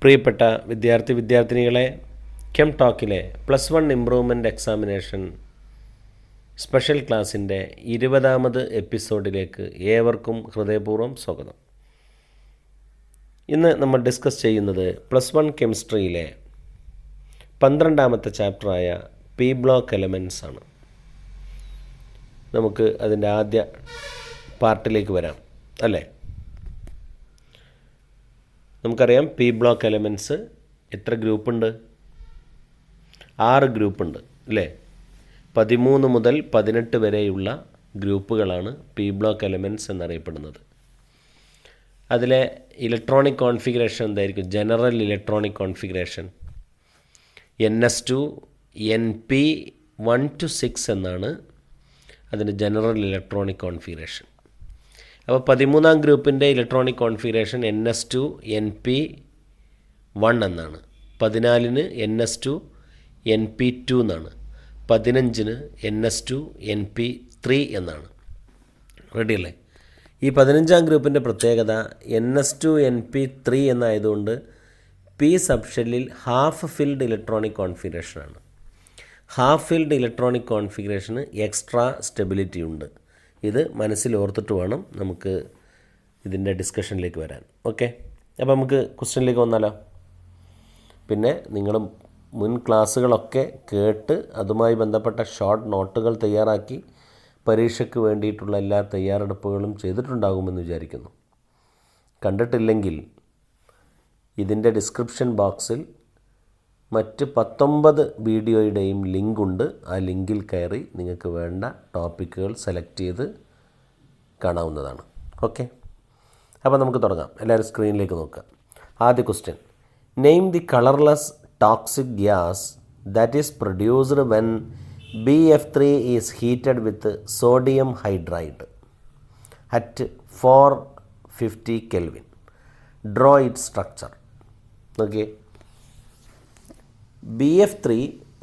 പ്രിയപ്പെട്ട വിദ്യാർത്ഥിനികളെ, came ടോക്കിലെ +1 improvement examination special ക്ലാസ്സിൻ്റെ 20ാമത് എപ്പിസോഡിലേക്ക് ഏവർക്കും ഹൃദയപൂർവ്വം സ്വാഗതം. ഇന്ന് നമ്മൾ ഡിസ്കസ് ചെയ്യുന്നത് +1 കെമിസ്ട്രിയിലെ 12ാമത്തെ ചാപ്റ്ററായ പി ബ്ലോക്ക് എലമെൻറ്റ്സ് ആണ്. നമുക്ക് അതിൻ്റെ ആദ്യ പാർട്ടിലേക്ക് വരാം അല്ലേ. നമുക്കറിയാം പി ബ്ലോക്ക് എലമെൻറ്റ്സ് എത്ര ഗ്രൂപ്പുണ്ട്? 6 ഗ്രൂപ്പുണ്ട് അല്ലേ. 13 മുതൽ 18 വരെയുള്ള ഗ്രൂപ്പുകളാണ് പി ബ്ലോക്ക് എലമെൻറ്റ്സ് എന്നറിയപ്പെടുന്നത്. അതിലെ ഇലക്ട്രോണിക് കോൺഫിഗറേഷൻ എന്തായിരിക്കും? General electronic configuration NS2 NP 1 to 6 എന്നാണ് അതിൻ്റെ ജനറൽ ഇലക്ട്രോണിക് കോൺഫിഗറേഷൻ. അപ്പോൾ 13ാം ഗ്രൂപ്പിൻ്റെ ഇലക്ട്രോണിക് കോൺഫിഗറേഷൻ NS2 NP 1 എന്നാണ്. 14-ന് NS2 NP2 എന്നാണ്. 15-ന് NS2 NP3 എന്നാണ്. റെഡി അല്ലേ? ഈ 15ാം ഗ്രൂപ്പിൻ്റെ പ്രത്യേകത NS2 NP3 എന്നായതുകൊണ്ട് പി സബ്ഷെല്ലിൽ ഹാഫ് ഫിൽഡ് ഇലക്ട്രോണിക് കോൺഫിഗറേഷനാണ്. ഹാഫ് ഫിൽഡ് ഇലക്ട്രോണിക് കോൺഫിഗറേഷന് എക്സ്ട്രാ സ്റ്റെബിലിറ്റി ഉണ്ട്. ഇത് മനസ്സിൽ ഓർത്തിട്ട് വേണം നമുക്ക് ഇതിൻ്റെ ഡിസ്കഷനിലേക്ക് വരാൻ. ഓക്കെ, അപ്പോൾ നമുക്ക് ക്വസ്റ്റ്യനിലേക്ക് വന്നാലോ. പിന്നെ നിങ്ങൾ മുൻ ക്ലാസ്സുകളൊക്കെ കേട്ട് അതുമായി ബന്ധപ്പെട്ട ഷോർട്ട് നോട്ടുകൾ തയ്യാറാക്കി പരീക്ഷയ്ക്ക് വേണ്ടിയിട്ടുള്ള എല്ലാ തയ്യാറെടുപ്പുകളും ചെയ്തിട്ടുണ്ടാകുമെന്ന് വിചാരിക്കുന്നു. കണ്ടിട്ടില്ലെങ്കിൽ ഇതിൻ്റെ ഡിസ്ക്രിപ്ഷൻ ബോക്സിൽ മറ്റ് 19 വീഡിയോയുടെയും ലിങ്കുണ്ട്. ആ ലിങ്കിൽ കയറി നിങ്ങൾക്ക് വേണ്ട ടോപ്പിക്കുകൾ സെലക്ട് ചെയ്ത് കാണാവുന്നതാണ്. ഓക്കെ, അപ്പോൾ നമുക്ക് തുടങ്ങാം. എല്ലാവരും സ്ക്രീനിലേക്ക് നോക്കുക. ആദ്യ question: name the colourless toxic gas that is produced when BF3 is heated with sodium hydride at 450 Kelvin. Draw it structure. Okay, BF3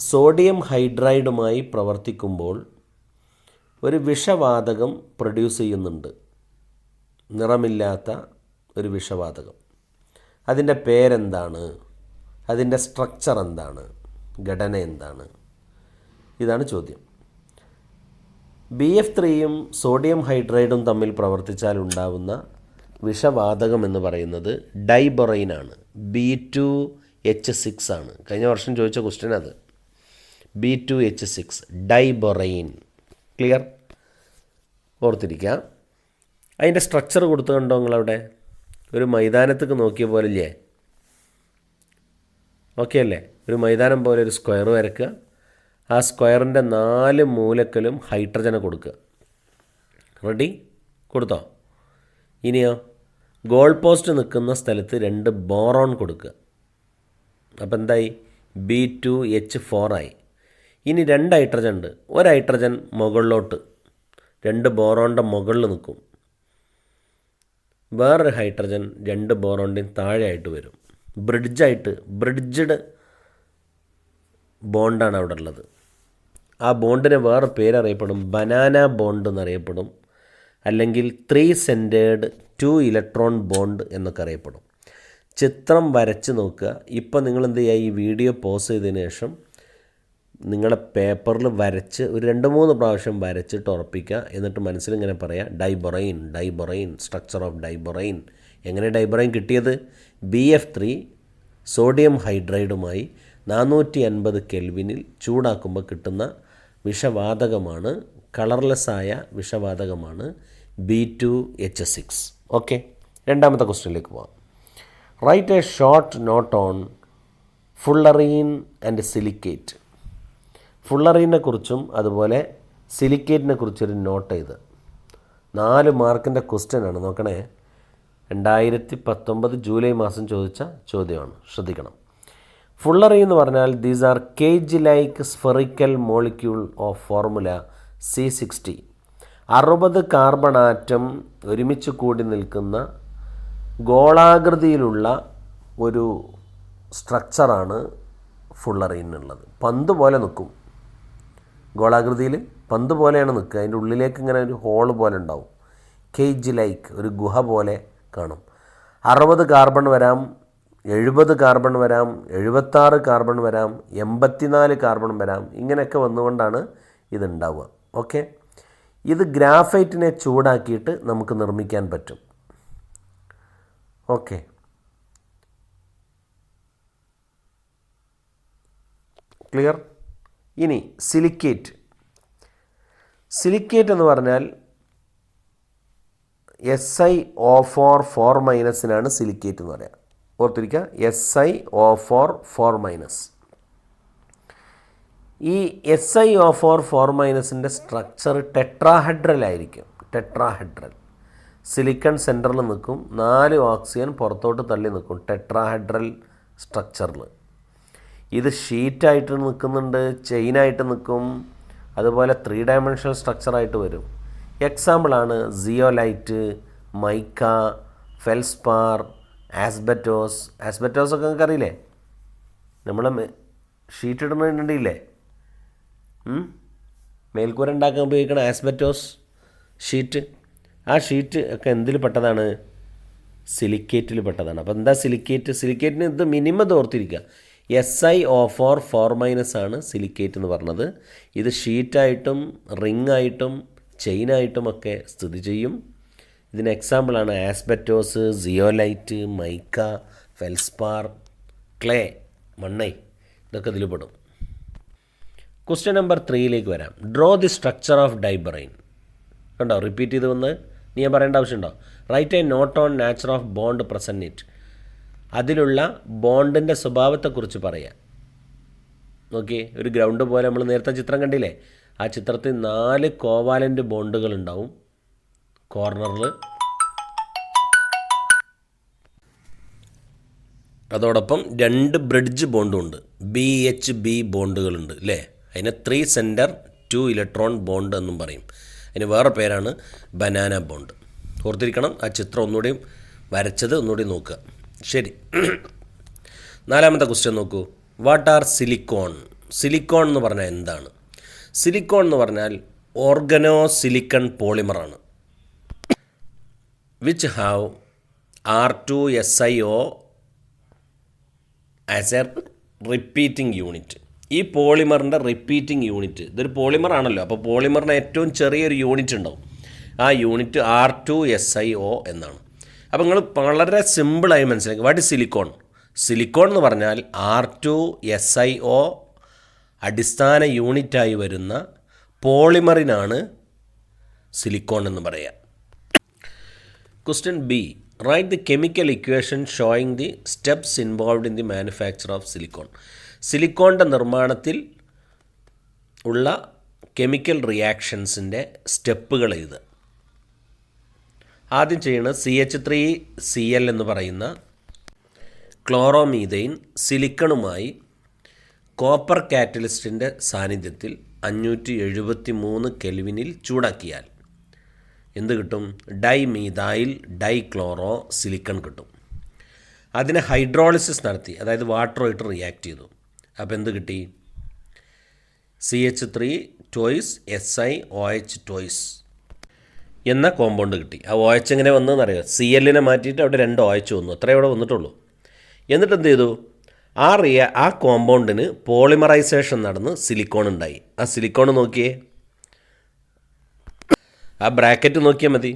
sodium ഹൈഡ്രൈഡുമായി പ്രവർത്തിക്കുമ്പോൾ ഒരു വിഷവാതകം പ്രൊഡ്യൂസ് ചെയ്യുന്നുണ്ട്. നിറമില്ലാത്ത ഒരു വിഷവാതകം. അതിൻ്റെ പേരെന്താണ്? അതിൻ്റെ സ്ട്രക്ചർ എന്താണ്? ഘടന എന്താണ്? ഇതാണ് ചോദ്യം. BF3യും സോഡിയം ഹൈഡ്രൈഡും തമ്മിൽ പ്രവർത്തിച്ചാൽ ഉണ്ടാവുന്ന വിഷവാതകം എന്ന് പറയുന്നത് ഡൈബൊറൈനാണ്. B2H6 ആണ്. കഴിഞ്ഞ വർഷം ചോദിച്ച ക്വസ്റ്റ്യൻ അത്. B2H6 diborane. ക്ലിയർ? ഓർത്തിരിക്കാം. അതിൻ്റെ സ്ട്രക്ചർ കൊടുത്തുകൊണ്ടോ നിങ്ങളവിടെ ഒരു മൈതാനത്തേക്ക് നോക്കിയ പോലെ ഇല്ലേ? ഓക്കെ അല്ലേ? ഒരു മൈതാനം പോലെ ഒരു സ്ക്വയർ വരയ്ക്കുക. ആ സ്ക്വയറിൻ്റെ 4 മൂലക്കലും ഹൈഡ്രജനെ കൊടുക്കുക. റെഡി? കൊടുത്തോ? ഇനിയോ ഗോൾ പോസ്റ്റ് നിൽക്കുന്ന സ്ഥലത്ത് 2 ബോറോൺ കൊടുക്കുക. അപ്പോൾ എന്തായി? B2H4 ആയി. ഇനി 2 ഹൈഡ്രജൻ ഉണ്ട്. ഒരു ഹൈഡ്രജൻ മുകളിലോട്ട് 2 ബോറോണിൻ്റെ മുകളിൽ നിൽക്കും. വേറൊരു ഹൈഡ്രജൻ 2 ബോറോണിൻ്റെയും താഴെയായിട്ട് വരും. ബ്രിഡ്ജ്ഡ് ബോണ്ടാണ് അവിടെ ഉള്ളത്. ആ ബോണ്ടിന് വേറെ പേരറിയപ്പെടും, ബനാന ബോണ്ട് എന്നറിയപ്പെടും, അല്ലെങ്കിൽ 3 സെൻറ്റേർഡ് 2 ഇലക്ട്രോൺ ബോണ്ട് എന്നൊക്കെ അറിയപ്പെടും. ചിത്രം വരച്ച് നോക്കുക. ഇപ്പോൾ നിങ്ങൾ എന്ത് ചെയ്യുക? ഈ വീഡിയോ പോസ് ചെയ്തതിന് ശേഷം നിങ്ങളുടെ പേപ്പറിൽ വരച്ച് ഒരു 2-3 പ്രാവശ്യം വരച്ചിട്ട് ഉറപ്പിക്കുക. എന്നിട്ട് മനസ്സിലിങ്ങനെ പറയുക, ഡൈബൊറൈൻ, സ്ട്രക്ചർ ഓഫ് ഡൈബൊറൈൻ. എങ്ങനെ ഡൈബൊറൈൻ കിട്ടിയത്? BF3 സോഡിയം ഹൈഡ്രൈഡുമായി 450 കെൽവിനിൽ ചൂടാക്കുമ്പോൾ കിട്ടുന്ന വിഷവാതകമാണ്, കളർലെസ്സായ വിഷവാതകമാണ് B2H6. ഓക്കെ, രണ്ടാമത്തെ ക്വസ്റ്റ്യനിലേക്ക് പോകാം. Write a short note on fullerene and silicate. ഫുള്ളറീനെ കുറിച്ചും അതുപോലെ സിലിക്കേറ്റിനെ കുറിച്ചൊരു നോട്ട് ചെയ്ത് 4 മാർക്കിൻ്റെ ക്വസ്റ്റ്യനാണ്. നോക്കണേ, 2019 ജൂലൈ മാസം ചോദിച്ച ചോദ്യമാണ്. ശ്രദ്ധിക്കണം. ഫുള്ളറീൻ എന്ന് പറഞ്ഞാൽ these are cage like spherical molecule of formula C60. 60 carbon atom ഒരുമിച്ച് കൂടി നിൽക്കുന്ന ഗോളാകൃതിയിലുള്ള ഒരു സ്ട്രക്ചറാണ് ഫുള്ളറീനുള്ളത്. പന്ത് പോലെ നിൽക്കും. ഗോളാകൃതിയിൽ പന്ത് പോലെയാണ് നിൽക്കുക. അതിൻ്റെ ഉള്ളിലേക്ക് ഇങ്ങനെ ഒരു ഹോള് പോലെ ഉണ്ടാവും. കേജ് ലൈക്ക് ഒരു ഗുഹ പോലെ കാണും. 60 കാർബൺ വരാം, 70 കാർബൺ വരാം, 76 കാർബൺ വരാം, 84 കാർബൺ വരാം. ഇങ്ങനെയൊക്കെ വന്നുകൊണ്ടാണ് ഇതുണ്ടാവുക. ഓക്കെ, ഇത് ഗ്രാഫൈറ്റിനെ ചൂടാക്കിയിട്ട് നമുക്ക് നിർമ്മിക്കാൻ പറ്റും. Okay, clear? ഇനി സിലിക്കേറ്റ്. സിലിക്കേറ്റ് എന്ന് പറഞ്ഞാൽ SiO4 സിലിക്കേറ്റ് എന്ന് പറയാം. ഓർത്തിരിക്കുക, SiO4 ഈ SiO4 സ്ട്രക്ചർ ടെട്രാഹെഡ്രൽ ആയിരിക്കും. ടെട്രാഹെഡ്രൽ സിലിക്കൺ സെൻറ്ററിൽ നിൽക്കും, 4 ഓക്സിജൻ പുറത്തോട്ട് തള്ളി നിൽക്കും. ടെട്രാഹെഡ്രൽ സ്ട്രക്ചറിൽ ഇത് ഷീറ്റായിട്ട് നിൽക്കുന്നുണ്ട്, ചെയിനായിട്ട് നിൽക്കും, അതുപോലെ 3 ഡയമെൻഷണൽ സ്ട്രക്ചറായിട്ട് വരും. എക്സാമ്പിളാണ് zeolite, mica, feldspar, asbestos. Asbestos ഒക്കെ നിങ്ങൾക്ക് അറിയില്ലേ? നമ്മൾ ഷീറ്റ് ഇടുന്നുണ്ടില്ലേ, മേൽക്കൂര ഉണ്ടാക്കാൻ ഉപയോഗിക്കുന്ന ആസ്ബറ്റോസ് ഷീറ്റ്. ആ ഷീറ്റ് ഒക്കെ എന്തിൽ പെട്ടതാണ്? സിലിക്കേറ്റിൽ പെട്ടതാണ്. അപ്പോൾ എന്താ സിലിക്കേറ്റ്? സിലിക്കേറ്റിന് ഇത് മിനിമം ഓർത്തിരിക്കുക. SiO4 ആണ് സിലിക്കേറ്റ് എന്ന് പറഞ്ഞത്. ഇത് ഷീറ്റായിട്ടും റിംഗ് ആയിട്ടും ചെയിനായിട്ടുമൊക്കെ സ്ഥിതി ചെയ്യും. ഇതിന് എക്സാമ്പിളാണ് asbestos, zeolite, mica, feldspar, clay, മണ്ണൈ, ഇതൊക്കെ ഇതിൽ പെടും. ക്വസ്റ്റ്യൻ നമ്പർ 3 വരാം. Draw the structure of diborane. കണ്ടോ, റിപ്പീറ്റ് ചെയ്ത് വന്ന് നീ ഞാൻ പറയേണ്ട ആവശ്യമുണ്ടോ? Write a note on nature of bond present it. അതിലുള്ള ബോണ്ടിൻ്റെ സ്വഭാവത്തെക്കുറിച്ച് പറയാം. ഓക്കെ, ഒരു ഗ്രൗണ്ട് പോലെ നമ്മൾ നേരത്തെ ചിത്രം കണ്ടില്ലേ? ആ ചിത്രത്തിൽ 4 കോവാലൻ്റ് ബോണ്ടുകൾ ഉണ്ടാവും കോർണറിൽ. അതോടൊപ്പം 2 ബ്രിഡ്ജ് ബോണ്ടും ഉണ്ട്, BHB ബോണ്ടുകളുണ്ട് അല്ലേ? അതിനെ 3 സെൻറ്റർ 2 ഇലക്ട്രോൺ ബോണ്ട് എന്നും പറയും. അതിന് വേറെ പേരാണ് ബനാന ബോണ്ട്. ഓർത്തിരിക്കണം. ആ ചിത്രം ഒന്നുകൂടി വരച്ചത് ഒന്നുകൂടി നോക്കുക. ശരി, 4ാമത്തെ ക്വസ്റ്റ്യൻ നോക്കൂ. What are silicone? സിലിക്കോൺ എന്ന് പറഞ്ഞാൽ എന്താണ്? സിലിക്കോൺ എന്ന് പറഞ്ഞാൽ ഓർഗനോ സിലിക്കൺ പോളിമറാണ്. Which have R2SiO as a repeating unit. ഈ പോളിമറിൻ്റെ റിപ്പീറ്റിംഗ് യൂണിറ്റ്, ഇതൊരു പോളിമർ ആണല്ലോ, അപ്പോൾ പോളിമറിന് ഏറ്റവും ചെറിയൊരു യൂണിറ്റ് ഉണ്ടാവും. ആ യൂണിറ്റ് R2SiO എന്നാണ്. അപ്പോൾ നിങ്ങൾ വളരെ സിമ്പിളായി മനസ്സിലാക്കി. What is silicone? സിലിക്കോൺ എന്ന് പറഞ്ഞാൽ R2SiO അടിസ്ഥാന യൂണിറ്റായി വരുന്ന പോളിമറിനാണ് സിലിക്കോൺ എന്ന് പറയുക. Question B. Write the chemical equation showing the steps involved in the manufacture of silicone. സിലിക്കോണിൻ്റെ നിർമ്മാണത്തിൽ ഉള്ള കെമിക്കൽ റിയാക്ഷൻസിൻ്റെ സ്റ്റെപ്പുകൾ എഴുതുക. ആദ്യം ചെയ്യുന്നത് CH3Cl എന്ന് പറയുന്ന ക്ലോറോമീഥൈൻ സിലിക്കണുമായി കോപ്പർ കാറ്റലിസ്റ്റിൻ്റെ സാന്നിധ്യത്തിൽ 573 കെൽവിനിൽ ചൂടാക്കിയാൽ എന്ത് കിട്ടും? ഡൈമീഥൈൽ ഡൈക്ലോറോ സിലിക്കൺ കിട്ടും. അതിനെ ഹൈഡ്രോളിസിസ് നടത്തി, അതായത് വാട്ടറുമായിട്ട് റിയാക്ട് ചെയ്തു. അപ്പോൾ എന്ത് കിട്ടി? CH3 SiOH എന്ന കോമ്പൗണ്ട് കിട്ടി. ആ OH എങ്ങനെ വന്നതെന്നറിയാം. Clനെ മാറ്റിയിട്ട് അവിടെ 2 OH വന്നു, അത്രേ അവിടെ വന്നിട്ടുള്ളൂ. എന്നിട്ട് എന്ത് ചെയ്തു? ആ കോമ്പൗണ്ടിന് പോളിമറൈസേഷൻ നടന്ന് സിലിക്കോൺ ഉണ്ടായി. ആ സിലിക്കോൺ നോക്കിയേ, ആ ബ്രാക്കറ്റ് നോക്കിയാൽ മതി.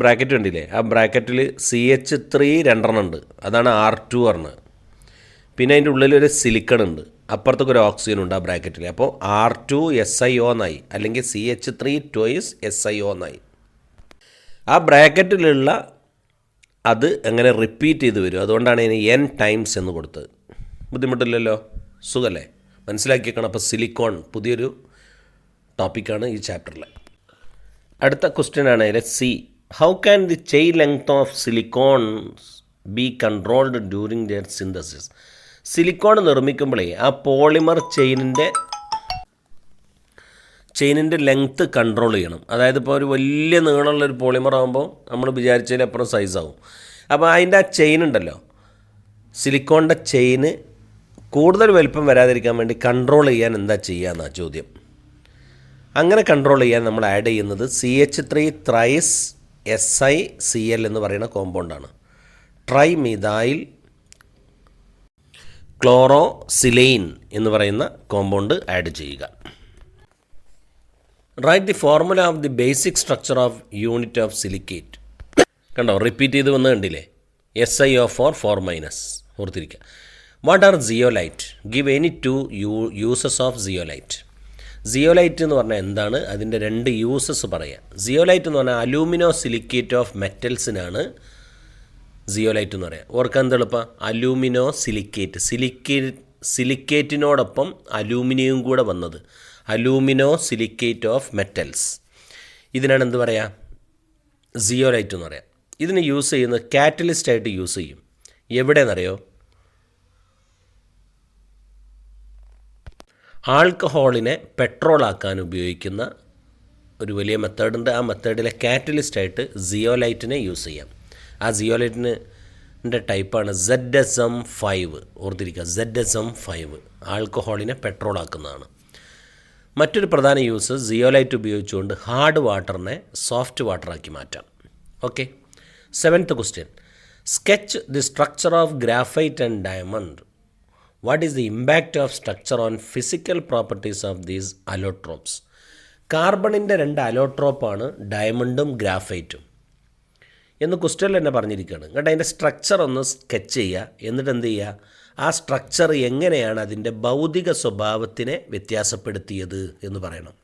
ബ്രാക്കറ്റ് കണ്ടില്ലേ? ആ ബ്രാക്കറ്റിൽ CH3 2 ഉണ്ട്, അതാണ് R2 പറഞ്ഞത്. പിന്നെ അതിൻ്റെ ഉള്ളിലൊരു സിലിക്കൺ ഉണ്ട്, അപ്പുറത്തൊക്കെ ഒരു ഓക്സിജൻ ഉണ്ട് ആ ബ്രാക്കറ്റിൽ. അപ്പോൾ R2SiO എന്നായി, അല്ലെങ്കിൽ CH3 SiO എന്നായി. ആ ബ്രാക്കറ്റിലുള്ള അത് എങ്ങനെ റിപ്പീറ്റ് ചെയ്ത് വരും, അതുകൊണ്ടാണ് ഇതിന് N ടൈംസ് എന്ന് കൊടുത്തത്. ബുദ്ധിമുട്ടില്ലല്ലോ, സുഖമല്ലേ? മനസ്സിലാക്കിയേക്കണം. അപ്പോൾ സിലിക്കോൺ പുതിയൊരു ടോപ്പിക്കാണ് ഈ ചാപ്റ്ററിൽ. അടുത്ത ക്വസ്റ്റ്യൻ ആണ് അതിലെ C. How can the chain length of silicones be controlled during their synthesis? Silicone നിർമ്മിക്കുമ്പോഴേ ആ പോളിമർ ചെയിനിൻ്റെ ലെങ്ത്ത് കൺട്രോൾ ചെയ്യണം. അതായത് ഇപ്പോൾ ഒരു വലിയ നീളമുള്ളൊരു പോളിമർ ആകുമ്പോൾ നമ്മൾ വിചാരിച്ചതിനപ്പുറം സൈസാവും. അപ്പോൾ അതിൻ്റെ ആ ചെയിൻ ഉണ്ടല്ലോ, സിലിക്കോണിൻ്റെ ചെയിന് കൂടുതൽ വലിപ്പം വരാതിരിക്കാൻ വേണ്ടി കൺട്രോൾ ചെയ്യാൻ എന്താ ചെയ്യുക എന്നാണ് ചോദ്യം. അങ്ങനെ കൺട്രോൾ ചെയ്യാൻ നമ്മൾ ആഡ് ചെയ്യുന്നത് CH3 SiCl എന്ന് പറയുന്ന കോമ്പൗണ്ടാണ്. ട്രൈമീഥൈൽ ക്ലോറോസിലെയിൻ എന്ന് പറയുന്ന കോമ്പൗണ്ട് ആഡ് ചെയ്യുക. Write the formula of the basic structure of unit of silicate. കണ്ടോ, റിപ്പീറ്റ് ചെയ്ത് വന്ന് കണ്ടില്ലേ? SiO4 ഓർത്തിരിക്കുക. What are zeolite? Give any 2 uses of zeolite. Zeolite എന്ന് പറഞ്ഞാൽ എന്താണ്? അതിൻ്റെ 2 യൂസസ് പറയാം. സിയോലൈറ്റ് എന്ന് പറഞ്ഞാൽ അലൂമിനോ സിലിക്കേറ്റ് ഓഫ് മെറ്റൽസിനാണ് സിയോലൈറ്റ് എന്ന് പറയാം. ഓർക്കാൻ എന്ത് എളുപ്പം? അലൂമിനോ സിലിക്കേറ്റിനോടൊപ്പം അലൂമിനിയം കൂടെ വന്നത്, അലൂമിനോ സിലിക്കേറ്റ് ഓഫ് മെറ്റൽസ്. ഇതിനാണ് എന്ത് പറയാം? സിയോലൈറ്റ് എന്ന് പറയാം. ഇതിന് യൂസ് ചെയ്യുന്നത് കാറ്റലിസ്റ്റായിട്ട് യൂസ് ചെയ്യും. എവിടെയെന്നറിയോ? ആൽക്കഹോളിനെ പെട്രോളാക്കാൻ ഉപയോഗിക്കുന്ന ഒരു വലിയ മെത്തേഡുണ്ട്. ആ മെത്തേഡിലെ കാറ്റലിസ്റ്റായിട്ട് സിയോലൈറ്റിനെ യൂസ് ചെയ്യാം. ആ സിയോലൈറ്റിൻ്റെ ടൈപ്പാണ് ZSM5. ഓർത്തിരിക്കുക, ZSM5 ആൽക്കഹോളിനെ പെട്രോളാക്കുന്നതാണ്. മറ്റൊരു പ്രധാന യൂസ് സിയോലൈറ്റ് ഉപയോഗിച്ചുകൊണ്ട് ഹാർഡ് വാട്ടറിനെ സോഫ്റ്റ് വാട്ടറാക്കി മാറ്റാം. Okay. 7th question. Sketch the structure of graphite and diamond. What is the impact of structure on physical properties of these allotropes? കാർബണിൻ്റെ 2 അലോട്രോപ്പാണ് ഡയമണ്ടും ഗ്രാഫൈറ്റും എന്ന് ക്വസ്റ്റ്യനിൽ തന്നെ പറഞ്ഞിരിക്കുകയാണ്. കേട്ടോ, അതിൻ്റെ സ്ട്രക്ചർ ഒന്ന് സ്കെച്ച് ചെയ്യുക. എന്നിട്ട് എന്ത് ചെയ്യുക? ആ സ്ട്രക്ചർ എങ്ങനെയാണ് അതിൻ്റെ ഭൗതിക സ്വഭാവത്തിനെ വ്യത്യാസപ്പെടുത്തിയത് എന്ന് പറയണം.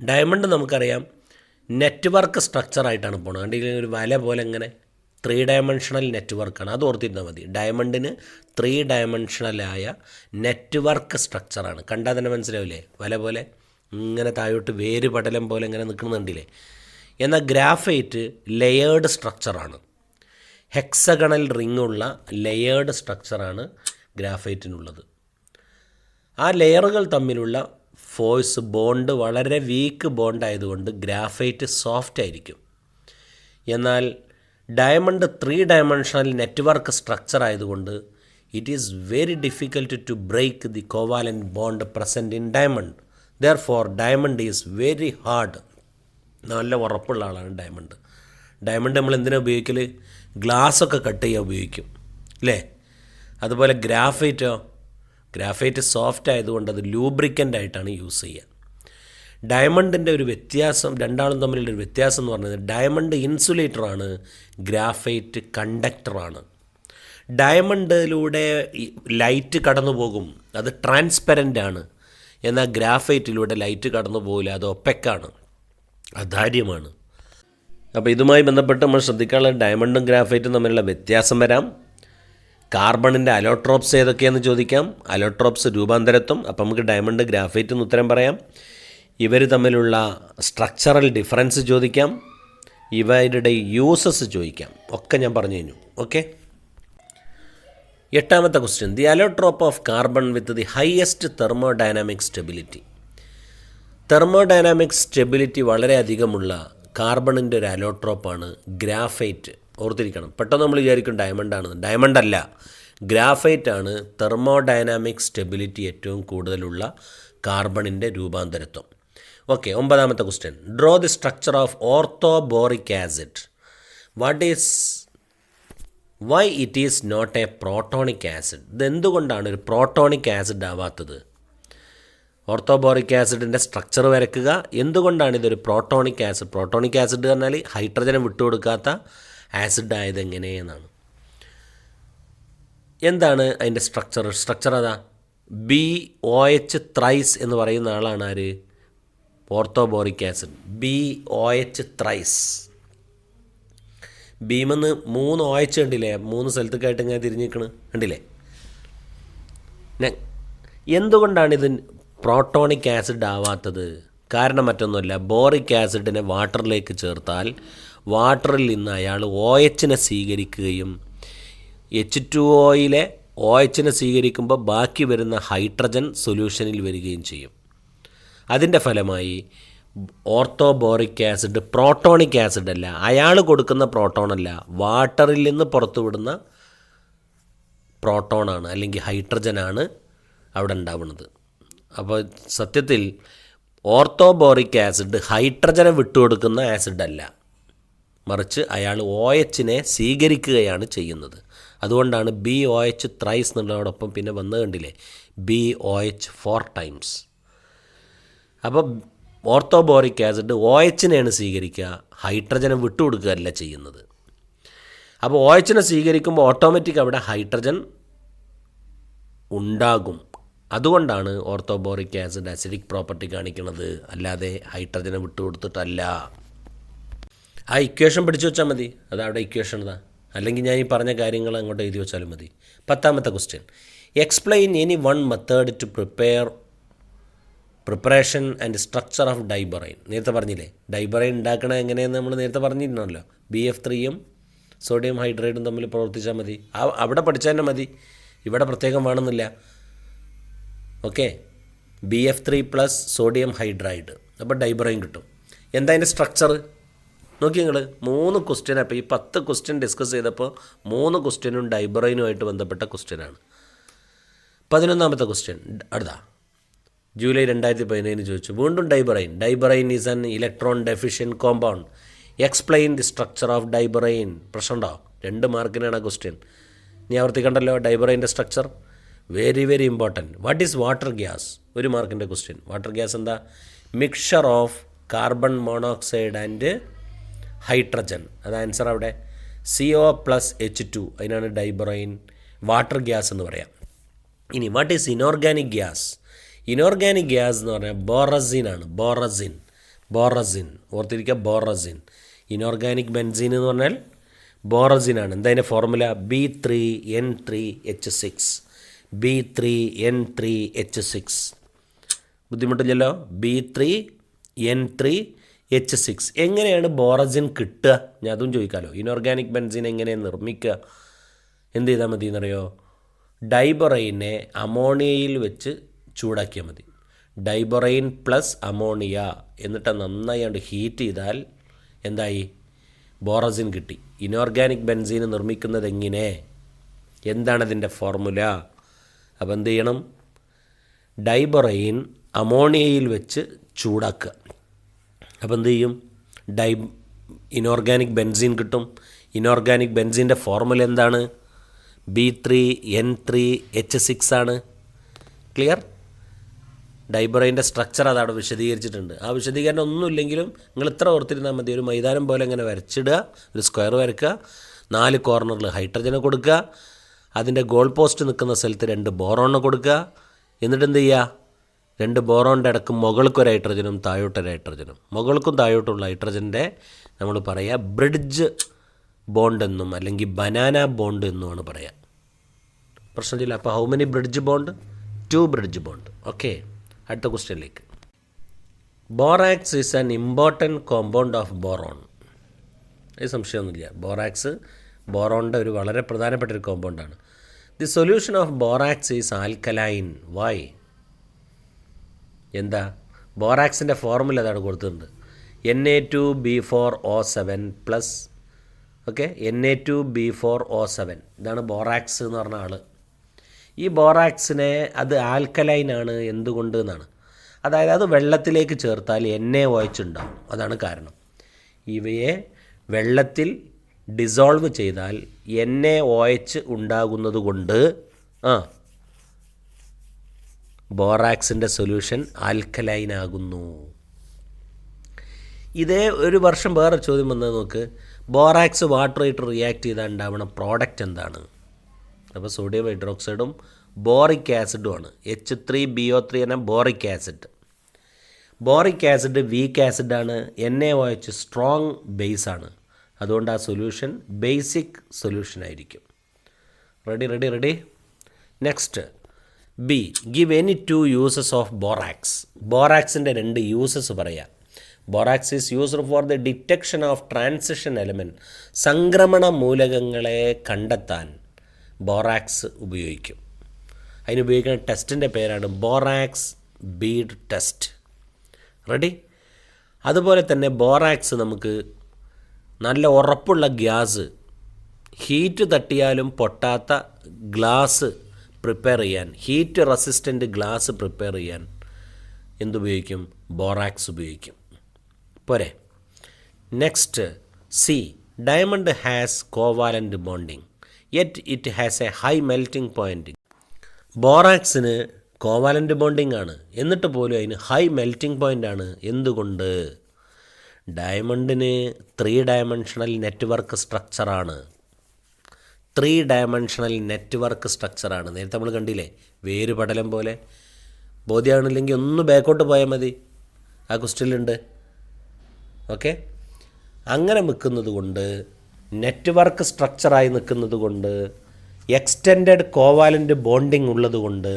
ഡയമണ്ട് നമുക്കറിയാം നെറ്റ്വർക്ക് സ്ട്രക്ചറായിട്ടാണ് പോകുന്നത്. കണ്ടെങ്കിൽ ഒരു വല പോലെ ഇങ്ങനെ 3 ഡയമെൻഷണൽ നെറ്റ്വർക്കാണ്. അത് ഓർത്തിരുന്നാൽ മതി. ഡയമണ്ടിന് 3 ഡയമെൻഷണലായ നെറ്റ്വർക്ക് സ്ട്രക്ചറാണ്. കണ്ടാൽ തന്നെ മനസ്സിലാവില്ലേ? വല പോലെ ഇങ്ങനെ താഴോട്ട് വേര് പടലം പോലെ ഇങ്ങനെ നിൽക്കുന്നുണ്ടില്ലേ? എന്നാൽ ഗ്രാഫൈറ്റ് ലെയേർഡ് സ്ട്രക്ചറാണ്. ഹെക്സഗണൽ റിങ്ങുള്ള ലെയേർഡ് സ്ട്രക്ചറാണ് ഗ്രാഫൈറ്റിനുള്ളത്. ആ ലെയറുകൾ തമ്മിലുള്ള ഫോഴ്സ് ബോണ്ട് വളരെ വീക്ക് ബോണ്ടായതുകൊണ്ട് ഗ്രാഫൈറ്റ് സോഫ്റ്റ് ആയിരിക്കും. എന്നാൽ ഡയമണ്ട് 3 ഡയമെൻഷണൽ നെറ്റ്വർക്ക് സ്ട്രക്ചർ ആയതുകൊണ്ട് it is very difficult to break the covalent bond present in diamond. Therefore diamond is very hard. നല്ല ഉറപ്പുള്ള ആളാണ് ഡയമണ്ട്. ഡയമണ്ട് നമ്മൾ എന്തിനാണ് ഉപയോഗിക്കൽ? ഗ്ലാസ്സൊക്കെ കട്ട് ചെയ്യാൻ ഉപയോഗിക്കും അല്ലേ? അതുപോലെ ഗ്രാഫൈറ്റ് സോഫ്റ്റ് ആയതുകൊണ്ട് അത് ലൂബ്രിക്കൻ്റ് ആയിട്ടാണ് യൂസ് ചെയ്യുക. ഡയമണ്ടിൻ്റെ ഒരു വ്യത്യാസം, രണ്ടാളും തമ്മിലുള്ള ഒരു വ്യത്യാസം എന്ന് പറയുന്നത് ഡയമണ്ട് ഇൻസുലേറ്ററാണ്, ഗ്രാഫൈറ്റ് കണ്ടക്ടറാണ്. ഡയമണ്ടിലൂടെ ലൈറ്റ് കടന്നു പോകും, അത് ട്രാൻസ്പെറൻ്റ് ആണ്. എന്നാൽ ഗ്രാഫൈറ്റിലൂടെ ലൈറ്റ് കടന്നു പോകില്ല, അത് ഒപ്പെക്കാണ്, അധാര്യമാണ്. അപ്പോൾ ഇതുമായി ബന്ധപ്പെട്ട് നമ്മൾ ശ്രദ്ധിക്കാനുള്ള ഡയമണ്ടും ഗ്രാഫൈറ്റും തമ്മിലുള്ള വ്യത്യാസം വരാം. കാർബണിൻ്റെ അലോട്രോപ്സ് ഏതൊക്കെയാണെന്ന് ചോദിക്കാം. അലോട്രോപ്സ് രൂപാന്തരത്വം. അപ്പോൾ നമുക്ക് ഡയമണ്ട് ഗ്രാഫൈറ്റ് എന്ന് ഉത്തരം പറയാം. ഇവർ തമ്മിലുള്ള സ്ട്രക്ചറൽ ഡിഫറൻസ് ചോദിക്കാം. ഇവരുടെ യൂസസ് ചോദിക്കാം. ഒക്കെ ഞാൻ പറഞ്ഞു കഴിഞ്ഞു. ഓക്കെ. 8ാമത്തെ question. The allotrope of carbon with the highest thermodynamic stability. Thermodynamic stability വളരെ അധികമുള്ള കാർബണിൻ്റെ ഒരു അലോട്രോപ്പാണ് ഗ്രാഫൈറ്റ്. ഓർത്തിരിക്കണം. പെട്ടെന്ന് നമ്മൾ വിചാരിക്കും ഡയമണ്ടാണ്. ഡയമണ്ടല്ല, ഗ്രാഫൈറ്റാണ് തെർമോഡൈനാമിക് സ്റ്റെബിലിറ്റി ഏറ്റവും കൂടുതലുള്ള കാർബണിൻ്റെ രൂപാന്തരത്വം. ഓക്കെ. 9ാമത്തെ question. Draw the structure of orthoboric acid. Why it is not a protonic acid? ഇതെന്തുകൊണ്ടാണ് ഒരു പ്രോട്ടോണിക് ആസിഡ് ആവാത്തത്? ഓർത്തോബോറിക് ആസിഡിൻ്റെ സ്ട്രക്ചർ വരയ്ക്കുക. എന്തുകൊണ്ടാണ് ഇതൊരു പ്രോട്ടോണിക് ആസിഡ്? പ്രോട്ടോണിക് ആസിഡ് പറഞ്ഞാൽ ഹൈഡ്രജനെ വിട്ടുകൊടുക്കാത്ത ആസിഡ് ആയത് എങ്ങനെയെന്നാണ്. എന്താണ് അതിൻ്റെ സ്ട്രക്ചർ അതാ BOH ത്രൈസ് എന്ന് പറയുന്ന ആളാണ് ആര്? Orthoboric acid. BOH thrice. ബീമെന്ന് 3 OH കണ്ടില്ലേ? 3 സ്ഥലത്തേക്കായിട്ട് ഇങ്ങനെ തിരിഞ്ഞിരിക്കണ് കണ്ടില്ലേ? എന്തുകൊണ്ടാണിത് പ്രോട്ടോണിക് ആസിഡ് ആവാത്തത്? കാരണം മറ്റൊന്നുമല്ല, ബോറിക് ആസിഡിനെ വാട്ടറിലേക്ക് ചേർത്താൽ വാട്ടറിൽ നിന്ന് അയാൾ OHനെ സ്വീകരിക്കുകയും H2Oയിലെ OHനെ സ്വീകരിക്കുമ്പോൾ ബാക്കി വരുന്ന ഹൈഡ്രജൻ സൊല്യൂഷനിൽ വരികയും ചെയ്യും. അതിൻ്റെ ഫലമായി ഓർത്തോബോറിക് ആസിഡ് പ്രോട്ടോണിക് ആസിഡ് അല്ല, അയാൾ കൊടുക്കുന്ന പ്രോട്ടോണല്ല, വാട്ടറിൽ നിന്ന് പുറത്തുവിടുന്ന പ്രോട്ടോണാണ് അല്ലെങ്കിൽ ഹൈഡ്രജനാണ് അവിടെ ഉണ്ടാവുന്നത്. അപ്പോൾ സത്യത്തിൽ ഓർത്തോബോറിക് ആസിഡ് ഹൈഡ്രജനെ വിട്ടുകൊടുക്കുന്ന ആസിഡ് അല്ല, മറിച്ച് അയാൾ OHനെ സ്വീകരിക്കുകയാണ് ചെയ്യുന്നത്. അതുകൊണ്ടാണ് BOH ത്രൈസ് എന്നുള്ളതോടൊപ്പം പിന്നെ വന്ന് കണ്ടില്ലേ BOH 4 ടൈംസ്. അപ്പോൾ ഓർത്തോബോറിക് ആസിഡ് OHനെയാണ് സ്വീകരിക്കുക, ഹൈഡ്രജനെ വിട്ടുകൊടുക്കുകയല്ല ചെയ്യുന്നത്. അപ്പോൾ OHനെ സ്വീകരിക്കുമ്പോൾ ഓട്ടോമാറ്റിക് അവിടെ ഹൈഡ്രജൻ ഉണ്ടാകും. അതുകൊണ്ടാണ് ഓർത്തോബോറിക് ആസിഡ് അസിഡിക് പ്രോപ്പർട്ടി കാണിക്കുന്നത്, അല്ലാതെ ഹൈഡ്രജനെ വിട്ടുകൊടുത്തിട്ടല്ല. ആ ഇക്വേഷൻ പഠിച്ചു വെച്ചാൽ മതി. അതവിടെ ഇക്വേഷൻ ഇതാ, അല്ലെങ്കിൽ ഞാൻ ഈ പറഞ്ഞ കാര്യങ്ങൾ അങ്ങോട്ട് എഴുതി വെച്ചാലും മതി. 10ാമത്തെ question, explain any one method to preparation and structure of diborane. നേരത്തെ പറഞ്ഞില്ലേ ഡൈബറൈൻ ഉണ്ടാക്കണത് എങ്ങനെയെന്ന് നമ്മൾ നേരത്തെ പറഞ്ഞിരുന്നല്ലോ. BF3യും സോഡിയം ഹൈഡ്രേറ്റും തമ്മിൽ പ്രവർത്തിച്ചാൽ മതി. അവിടെ പഠിച്ചാൽ തന്നെ മതി, ഇവിടെ പ്രത്യേകം വേണമെന്നില്ല. ഓക്കെ, BF3 + സോഡിയം ഹൈഡ്രൈഡ്, അപ്പോൾ ഡൈബറൈൻ കിട്ടും. എന്താ അതിൻ്റെ സ്ട്രക്ചർ നോക്കി നിങ്ങൾ. 3 ക്വസ്റ്റ്യൻ. അപ്പോൾ ഈ 10 ക്വസ്റ്റ്യൻ ഡിസ്കസ് ചെയ്തപ്പോൾ 3 ക്വസ്റ്റ്യനും ഡൈബറൈനുമായിട്ട് ബന്ധപ്പെട്ട ക്വസ്റ്റ്യനാണ്. 11ാമത്തെ ക്വസ്റ്റ്യൻ അടുത്ത ജൂലൈ 2017 ചോദിച്ചു. വീണ്ടും diborane. Diborane is an electron deficient compound. Explain the structure of diborane. പ്രശ്നമുണ്ടോ? 2 മാർക്കിനാണ് ആ ക്വസ്റ്റ്യൻ. നീ ആവർത്തിക്കണ്ടല്ലോ ഡൈബറൈൻ്റെ structure. Very very important. What is water gas? 1 മാർക്കിൻ്റെ ക്വസ്റ്റ്യൻ. വാട്ടർ ഗ്യാസ് എന്താ? Mixture of carbon monoxide and hydrogen. അത് ആൻസർ അവിടെ. CO+H2, അതിനാണ് ഡൈബറൈൻ വാട്ടർ ഗ്യാസ് എന്ന് പറയാം. ഇനി what is inorganic gas? Inorganic gas എന്ന് പറഞ്ഞാൽ ബോറസിൻ ആണ്. ബോറസിൻ ഓർത്തിരിക്കുക, ബോറസിൻ. ഇനോർഗാനിക് ബെൻസീൻ എന്ന് പറഞ്ഞാൽ ബോറസിനാണ്. എന്താ അതിൻ്റെ ഫോർമുല? B3N3H6. B3N3H6. ബുദ്ധിമുട്ടില്ലല്ലോ. B3N3H6. എങ്ങനെയാണ് ബോറസിൻ കിട്ടുക? ഞാൻ അതും ചോദിക്കാമല്ലോ. ഇനോർഗാനിക് ബെൻസീൻ എങ്ങനെയാണ് നിർമ്മിക്കുക? എന്ത് ചെയ്താൽ മതി എന്നറിയോ? ഡൈബറൈനെ അമോണിയയിൽ വെച്ച് ചൂടാക്കിയാൽ മതി. ഡൈബറൈൻ + അമോണിയ എന്നിട്ട് നന്നായി കൊണ്ട് ഹീറ്റ് ചെയ്താൽ എന്തായി? ബോറസിൻ കിട്ടി. ഇനോർഗാനിക് ബെൻസീൻ നിർമ്മിക്കുന്നത് എങ്ങനെ? എന്താണ് അതിൻ്റെ ഫോർമുല? അപ്പോൾ എന്ത് ചെയ്യണം? ഡൈബറൈൻ അമോണിയയിൽ വെച്ച് ചൂടാക്കുക. അപ്പോൾ എന്ത് ചെയ്യും? ഇനോർഗാനിക് ബെൻസീൻ കിട്ടും. ഇനോർഗാനിക് ബെൻസീൻ്റെ ഫോർമുല എന്താണ്? B3N3H6 ആണ്. ക്ലിയർ? ഡൈബറൈൻ്റെ സ്ട്രക്ചർ അതവിടെ വിശദീകരിച്ചിട്ടുണ്ട്. ആ വിശദീകരണം ഒന്നുമില്ലെങ്കിലും നിങ്ങൾ ഇത്ര ഓർത്തിരുന്നാൽ മതി. ഒരു മൈതാനം പോലെ ഇങ്ങനെ വരച്ചിടുക, ഒരു സ്ക്വയർ വരയ്ക്കുക, 4 കോർണറിൽ ഹൈഡ്രജനെ കൊടുക്കുക, അതിൻ്റെ ഗോൾ പോസ്റ്റ് നിൽക്കുന്ന സ്ഥലത്ത് 2 ബോറോണിനെ കൊടുക്കുക. എന്നിട്ട് എന്ത് ചെയ്യുക? 2 ബോറോണിൻ്റെ ഇടക്ക് മുകൾക്കൊരു ഹൈഡ്രജനും താഴോട്ടൊരു ഹൈഡ്രജനും. മുകൾക്കും താഴോട്ടുള്ള ഹൈഡ്രജൻ്റെ നമ്മൾ പറയുക ബ്രിഡ്ജ് ബോണ്ട് എന്നും അല്ലെങ്കിൽ ബനാന ബോണ്ട് എന്നുമാണ് പറയുക. പ്രശ്നമില്ല. അപ്പോൾ how many bridge bond? 2 bridge bond. Okay, അടുത്ത ക്വസ്റ്റ്യനിലേക്ക്. Borax is an important compound of boron. അത് സംശയമൊന്നുമില്ല. ബോറാക്സ് ബോറോണിൻ്റെ ഒരു വളരെ പ്രധാനപ്പെട്ട ഒരു കോമ്പൗണ്ടാണ്. The solution of borax is alkaline. Why? എന്താ? ബോറാക്സിൻ്റെ ഫോർമുല അതാണ് കൊടുത്തിട്ടുണ്ട്. Na2B4O7 plus okay Na2B4O7. ഇതാണ് ബോറാക്സ് എന്ന് പറഞ്ഞ ആൾ. ഈ ബോറാക്സിനെ അത് ആൽക്കലൈനാണ്. എന്തുകൊണ്ട് എന്നാണ്? അതായത് അത് വെള്ളത്തിലേക്ക് ചേർത്താൽ NaOH ഉണ്ടാവും. അതാണ് കാരണം. ഇവയെ വെള്ളത്തിൽ ഡിസോൾവ് ചെയ്താൽ NaOH ഉണ്ടാകുന്നത് കൊണ്ട് ബോറാക്സിൻ്റെ സൊല്യൂഷൻ ആൽക്കലൈൻ ആകുന്നു. ഇതേ ഒരു വർഷം വേറെ ചോദ്യം വന്നത് നോക്ക്. ബോറാക്സ് വാട്ടറായിട്ട് റിയാക്ട് ചെയ്താൽ ഉണ്ടാവുന്ന പ്രോഡക്റ്റ് എന്താണ്? അപ്പോൾ സോഡിയം ഹൈഡ്രോക്സൈഡും ബോറിക് ആസിഡുമാണ്. H3BO3 എന്ന boric acid. Boric acid weak ആസിഡാണ്. NaOH സ്ട്രോങ് ബേസാണ്. അതുകൊണ്ട് ആ സൊല്യൂഷൻ ബേസിക് സൊല്യൂഷൻ ആയിരിക്കും. Ready. Next B. Give any 2 uses of borax. ബോറാക്സിൻ്റെ 2 യൂസസ് പറയാം. Borax is used for the detection of transition element. സംക്രമണ മൂലകങ്ങളെ കണ്ടെത്താൻ ബോറാക്സ് ഉപയോഗിക്കും. അതിനുപയോഗിക്കുന്ന ടെസ്റ്റിൻ്റെ പേരാണ് ബോറാക്സ് ബീഡ് ടെസ്റ്റ്. റെഡി? അതുപോലെ തന്നെ ബോറാക്സ് നമുക്ക് നല്ല ഉറപ്പുള്ള ഗ്യാസ്, ഹീറ്റ് തട്ടിയാലും പൊട്ടാത്ത ഗ്ലാസ് പ്രിപ്പയർ ചെയ്യാൻ, ഹീറ്റ് റെസിസ്റ്റൻ്റ് ഗ്ലാസ് പ്രിപ്പയർ ചെയ്യാൻ എന്തുപയോഗിക്കും? ബോറാക്സ് ഉപയോഗിക്കും. പോരെ? Next C. Diamond has covalent bonding. Yet it has a high melting point. ബോറാക്സിന് കോവാലൻ്റ് ബോണ്ടിങ് ആണ്, എന്നിട്ട് പോലും അതിന് ഹൈ മെൽറ്റിംഗ് പോയിൻ്റ് ആണ്. എന്തുകൊണ്ട്? ഡയമണ്ടിന് 3 ഡയമെൻഷണൽ നെറ്റ്വർക്ക് സ്ട്രക്ചറാണ്. 3 ഡയമെൻഷണൽ നെറ്റ്വർക്ക് സ്ട്രക്ചറാണ്. നേരത്തെ നമ്മൾ കണ്ടില്ലേ, വേര് പടലം പോലെ. ബോധ്യമാണില്ലെങ്കിൽ ഒന്ന് ബാക്കോട്ട് പോയാൽ മതി, ആ ക്വസ്റ്റ്യനിലുണ്ട്. ഓക്കെ, അങ്ങനെ നിൽക്കുന്നത് കൊണ്ട്, നെറ്റ്വർക്ക് സ്ട്രക്ചറായി നിൽക്കുന്നത് കൊണ്ട്, എക്സ്റ്റെൻഡഡ് കോവാലൻ്റ് ബോണ്ടിങ് ഉള്ളത് കൊണ്ട്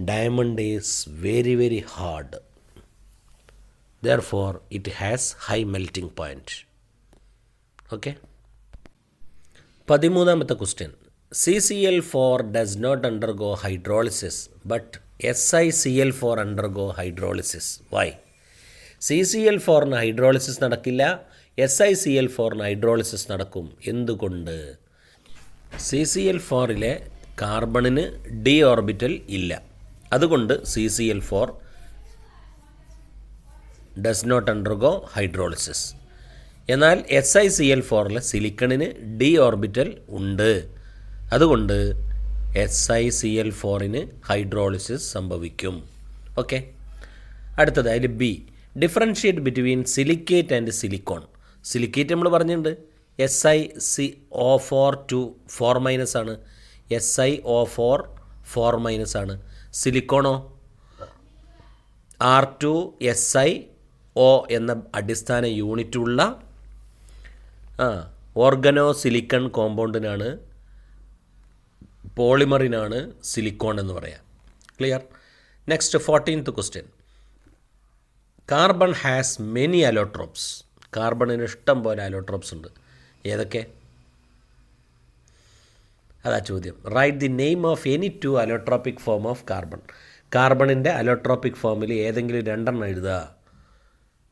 diamond is very very hard. Therefore, it has high melting point. Okay. 13th question. CCl4 does not undergo hydrolysis, but SiCl4 undergo hydrolysis. Why? CCl4 hydrolysis നടക്കില്ല, SiCl4 hydrolysis നടക്കും. എന്തുകൊണ്ട്? CCl4ലെ കാർബണിന് D orbital ഇല്ല, അതുകൊണ്ട് CCl4 does not undergo hydrolysis. എന്നാൽ SiCl4ലെ സിലിക്കണിന് D orbital ഉണ്ട്, അതുകൊണ്ട് SiCl4ന് hydrolysis സംഭവിക്കും. Okay, അടുത്തത് അതിൽ B, differentiate between silicate and silicon. Silicate നമ്മൾ പറഞ്ഞിട്ടുണ്ട്, SiCO4 4- ആണ്, SiO4 4- ആണ്. സിലിക്കോണോ R2SiO എന്ന അടിസ്ഥാന യൂണിറ്റുള്ള ഓർഗനോ സിലിക്കൺ കോമ്പൗണ്ടിനാണ്, പോളിമറിനാണ് സിലിക്കോൺ എന്ന് പറയാം. Clear? Next 14th question. Carbon has many allotropes. കാർബണിന് ഇഷ്ടം പോലെ അലോട്രോപ്സ് ഉണ്ട്. ഏതൊക്കെ? അതാ ചോദ്യം. Write the name of any 2 allotropic form of carbon. കാർബണിൻ്റെ അലോട്രോപ്പിക് ഫോമിൽ ഏതെങ്കിലും 2 എഴുതുക.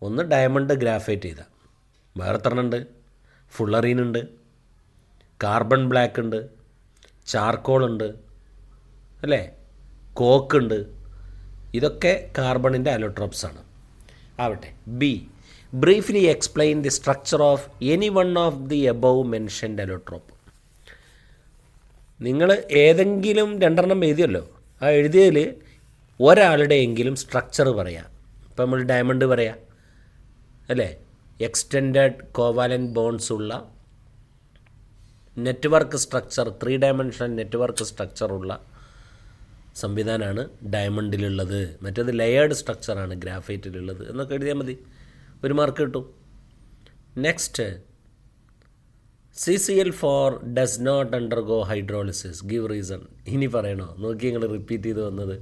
ഒന്ന് ഡയമണ്ട് ഗ്രാഫൈറ്റ് ചെയ്ത, വേറെ 3 ഉണ്ട്. ഫുള്ളറീൻ ഉണ്ട്, കാർബൺ ബ്ലാക്ക് ഉണ്ട്, ചാർക്കോൾ ഉണ്ട്, അല്ലേ, കോക്ക് ഉണ്ട്. ഇതൊക്കെ കാർബണിൻ്റെ അലോട്രോപ്സ് ആണ്. ആവട്ടെ. B, briefly explain the structure of any one of the above mentioned allotrope. നിങ്ങൾ ഏതെങ്കിലും 2 എഴുതിയല്ലോ, ആ എഴുതിയതിൽ ഒരാളുടെയെങ്കിലും സ്ട്രക്ചർ പറയാം. ഇപ്പം നമ്മൾ ഡയമണ്ട് പറയാം, അല്ലേ, എക്സ്റ്റെൻഡഡ് കോവാലൻ്റ് ബോൺസ് ഉള്ള നെറ്റ്വർക്ക് സ്ട്രക്ചർ, 3 ഡയമെൻഷണൽ നെറ്റ്വർക്ക് സ്ട്രക്ചറുള്ള സംവിധാനമാണ് ഡയമണ്ടിലുള്ളത്. മറ്റേത് ലെയേർഡ് സ്ട്രക്ചറാണ് ഗ്രാഫൈറ്റിലുള്ളത് എന്നൊക്കെ എഴുതിയാൽ മതി, 1 മാർക്ക് കിട്ടും. Next, CCl4 does not undergo hydrolysis, give reason. ഇനി പറയണോ? നോക്കി നിങ്ങൾ റിപ്പീറ്റ് ചെയ്ത് വന്നത്,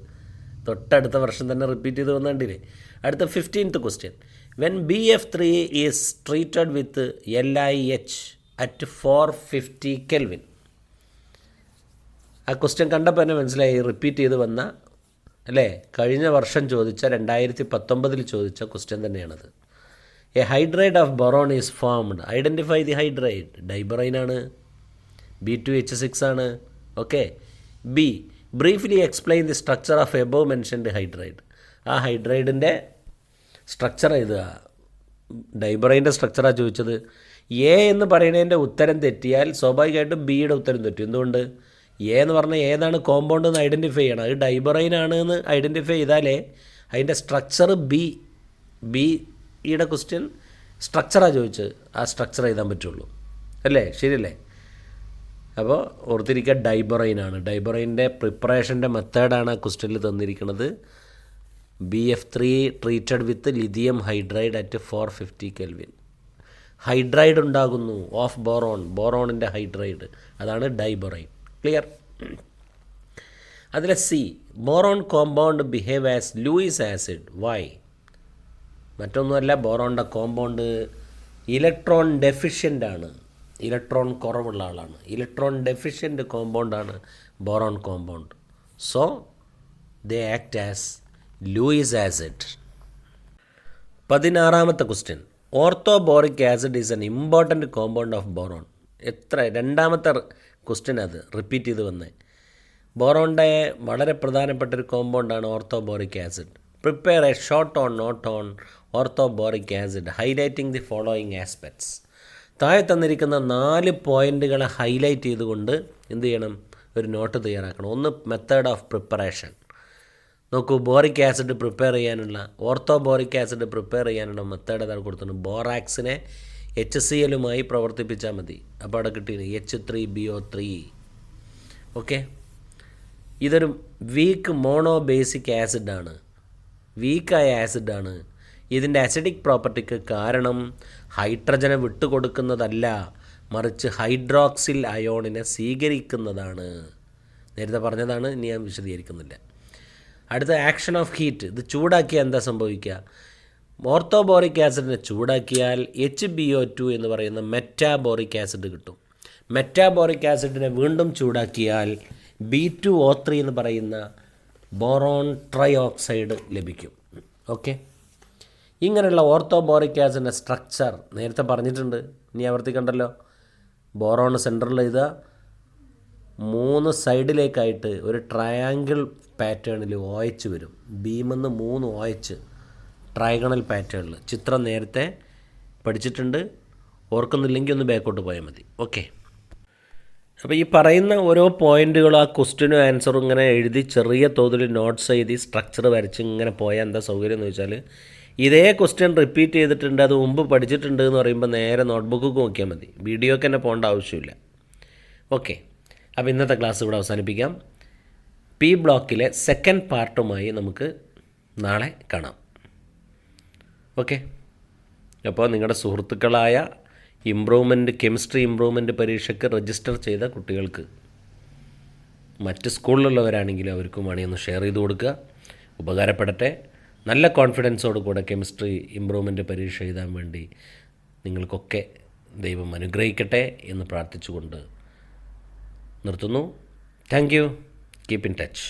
തൊട്ടടുത്ത വർഷം തന്നെ റിപ്പീറ്റ് ചെയ്ത് വന്നിട്ടില്ലേ. അടുത്ത 15th question. When BF3 is treated with LiH at 450 Kelvin. ആ ക്വസ്റ്റ്യൻ കണ്ടപ്പോൾ തന്നെ മനസ്സിലായി, റിപ്പീറ്റ് ചെയ്ത് വന്ന, അല്ലേ, കഴിഞ്ഞ വർഷം ചോദിച്ച 2019 ചോദിച്ച ക്വസ്റ്റ്യൻ തന്നെയാണത്. A hydride of boron is formed. Identify the hydride. ഡൈബറൈനാണ്, B2H6 ആണ്. ഓക്കെ. B, briefly explain the structure of above mentioned hydride. ആ ഹൈഡ്രൈഡിൻ്റെ സ്ട്രക്ചർ എഴുതുക. ഡൈബറൈൻ്റെ സ്ട്രക്ചറാണ് ചോദിച്ചത്. എ എന്ന് പറയുന്നതിൻ്റെ ഉത്തരം തെറ്റിയാൽ സ്വാഭാവികമായിട്ടും ബിയുടെ ഉത്തരം തെറ്റും. എന്തുകൊണ്ട്? എ എന്ന് പറഞ്ഞാൽ ഏതാണ് കോമ്പൗണ്ട് എന്ന് ഐഡൻറ്റിഫൈ ചെയ്യണം. അത് ഡൈബറൈനാണ് എന്ന് ഐഡൻറ്റിഫൈ ചെയ്താലേ അതിൻ്റെ സ്ട്രക്ചർ ബിയുടെ ക്വസ്റ്റ്യൻ സ്ട്രക്ചറാണ് ചോദിച്ചത്, ആ സ്ട്രക്ചർ എഴുതാൻ പറ്റുള്ളൂ, അല്ലേ? ശരിയല്ലേ? അപ്പോൾ ഓർത്തിരിക്കുക, ഡൈബറൈനാണ്. ഡൈബറൈൻ്റെ പ്രിപ്പറേഷൻ്റെ മെത്തേഡാണ് ആ ക്വസ്റ്റ്യനിൽ തന്നിരിക്കുന്നത്. BF3 treated with lithium hydride at 450 Kelvin. Hydride ഉണ്ടാകുന്നു ഓഫ് ബോറോൺ, ബോറോണിൻ്റെ ഹൈഡ്രൈഡ്, അതാണ് ഡൈബറൈൻ. ക്ലിയർ? അതിലെ C, boron compound behave as Lewis acid. Why? മറ്റൊന്നുമല്ല, ബോറോണിൻ്റെ കോമ്പൗണ്ട് ഇലക്ട്രോൺ ഡെഫിഷ്യൻ്റ് ആണ്, ഇലക്ട്രോൺ കുറവുള്ള ആളാണ്. ഇലക്ട്രോൺ ഡെഫിഷ്യൻ്റ് കോമ്പൗണ്ടാണ് boron compound. So they act as Lewis acid. 16th question. Orthoboric acid is an important compound of boron. എത്ര 2ാമത്തെ question അത് റിപ്പീറ്റ് ചെയ്ത് വന്നേ. ബോറോണിൻ്റെ വളരെ പ്രധാനപ്പെട്ട ഒരു കോമ്പൗണ്ടാണ് orthoboric acid. Prepare a short on note on orthoboric acid highlighting the following aspects. താഴെ തന്നിരിക്കുന്ന 4 പോയിൻറ്റുകളെ ഹൈലൈറ്റ് ചെയ്തുകൊണ്ട് എന്ത് ചെയ്യണം, ഒരു നോട്ട് തയ്യാറാക്കണം. ഒന്ന് മെത്തേഡ് ഓഫ് പ്രിപ്പറേഷൻ. നോക്കൂ, ബോറിക് ആസിഡ് പ്രിപ്പയർ ചെയ്യാനുള്ള, ബോറിക് ആസിഡ് പ്രിപ്പയർ ചെയ്യാനുള്ള മെത്തേഡ് അതാണ് കൊടുത്തിട്ടുണ്ട്. ബോറാക്സിനെ HCl പ്രവർത്തിപ്പിച്ചാൽ മതി. അപ്പോൾ അവിടെ കിട്ടിയത് H3BO3. ഓക്കെ, ഇതൊരു വീക്ക് മോണോ ബേസിക് ആസിഡാണ്, വീക്കായ ആസിഡാണ്. ഇതിൻ്റെ അസിഡിക് പ്രോപ്പർട്ടിക്ക് കാരണം ഹൈഡ്രജനെ വിട്ടുകൊടുക്കുന്നതല്ല, മറിച്ച് ഹൈഡ്രോക്സിൽ അയോണിനെ സ്വീകരിക്കുന്നതാണ്. നേരത്തെ പറഞ്ഞതാണ്, ഇനി ഞാൻ വിശദീകരിക്കുന്നില്ല. അടുത്ത ആക്ഷൻ ഓഫ് ഹീറ്റ്. ഇത് ചൂടാക്കിയാൽ എന്താ സംഭവിക്കുക? ഓർത്തോബോറിക് ആസിഡിനെ ചൂടാക്കിയാൽ HbO2 എന്ന് പറയുന്ന മെറ്റാബോറിക് ആസിഡ് കിട്ടും. മെറ്റാബോറിക് ആസിഡിനെ വീണ്ടും ചൂടാക്കിയാൽ B2O3 എന്ന് പറയുന്ന ബോറോൺ ട്രൈ ഓക്സൈഡ് ലഭിക്കും. ഓക്കെ, ഇങ്ങനെയുള്ള ഓർത്തോബോറിക് ആസിഡിൻ്റെ സ്ട്രക്ചർ നേരത്തെ പറഞ്ഞിട്ടുണ്ട്, ഇനി ആവർത്തിക്കണ്ടല്ലോ. ബോറോൺ സെൻറ്ററിൽ എഴുതുക, 3 സൈഡിലേക്കായിട്ട് ഒരു ട്രയാങ്കിൾ പാറ്റേണിൽ OH വരും. ബീമെന്ന് 3 OH ട്രയഗണൽ പാറ്റേണിൽ. ചിത്രം നേരത്തെ പഠിച്ചിട്ടുണ്ട്, ഓർക്കുന്നില്ലെങ്കിൽ ഒന്ന് ബാക്കോട്ട് പോയാൽ മതി. ഓക്കെ, അപ്പോൾ ഈ പറയുന്ന ഓരോ പോയിൻറ്റുകളും ആ ക്വസ്റ്റ്യനും ആൻസറും ഇങ്ങനെ എഴുതി ചെറിയ തോതിൽ നോട്ട്സ് എഴുതി സ്ട്രക്ചർ വരച്ച് ഇങ്ങനെ പോയാൽ എന്താ സൗകര്യം എന്ന് വെച്ചാൽ, ഇതേ ക്വസ്റ്റ്യൻ റിപ്പീറ്റ് ചെയ്തിട്ടുണ്ട്, അത് മുമ്പ് പഠിച്ചിട്ടുണ്ട് എന്ന് പറയുമ്പോൾ നേരെ നോട്ട്ബുക്ക് നോക്കിയാൽ മതി, വീഡിയോക്ക് തന്നെ പോകേണ്ട ആവശ്യമില്ല. ഓക്കെ, അപ്പോൾ ഇന്നത്തെ ക്ലാസ് ഇവിടെ അവസാനിപ്പിക്കാം. P ബ്ലോക്കിലെ സെക്കൻഡ് പാർട്ടുമായി നമുക്ക് നാളെ കാണാം. ഓക്കെ, അപ്പോൾ നിങ്ങളുടെ സുഹൃത്തുക്കളായ കെമിസ്ട്രി ഇമ്പ്രൂവ്മെൻറ്റ് പരീക്ഷയ്ക്ക് രജിസ്റ്റർ ചെയ്ത കുട്ടികൾക്ക്, മറ്റ് സ്കൂളിലുള്ളവരാണെങ്കിലും അവർക്കും വേണമെങ്കിൽ ഒന്ന് ഷെയർ ചെയ്ത് കൊടുക്കുക. ഉപകാരപ്പെടട്ടെ. നല്ല കോൺഫിഡൻസോട് കൂടെ കെമിസ്ട്രി ഇമ്പ്രൂവ്മെൻറ്റ് പരീക്ഷ എഴുതാൻ വേണ്ടി നിങ്ങൾക്കൊക്കെ ദൈവം അനുഗ്രഹിക്കട്ടെ എന്ന് പ്രാർത്ഥിച്ചുകൊണ്ട് നിർത്തുന്നു. Thank you. Keep in touch.